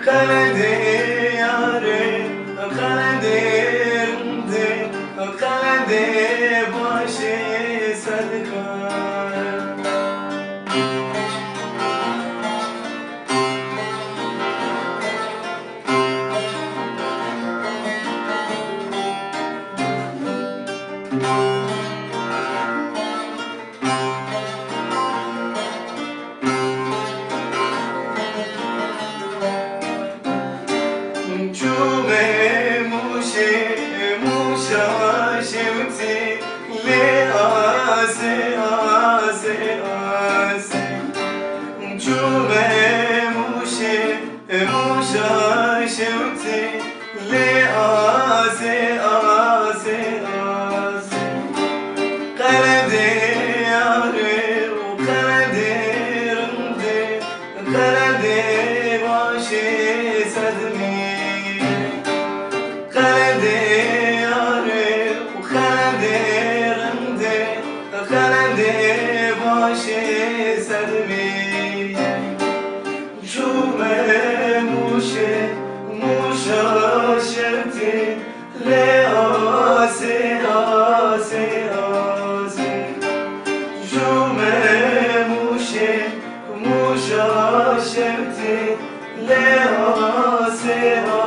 خلدي ياري خلدي رندي خلدي باشي صدقان شمتي لآسي آسي آسي جومي موشي موشا شمتي لآسي آسي آسي قلدي ياري وقلدي رندي قلدي باشي صدمي قلدي خلدي باشي صدمي جومي موشي موشا شمتي لآسي آسي آسي جومي موشي موشا شمتي لآسي آسي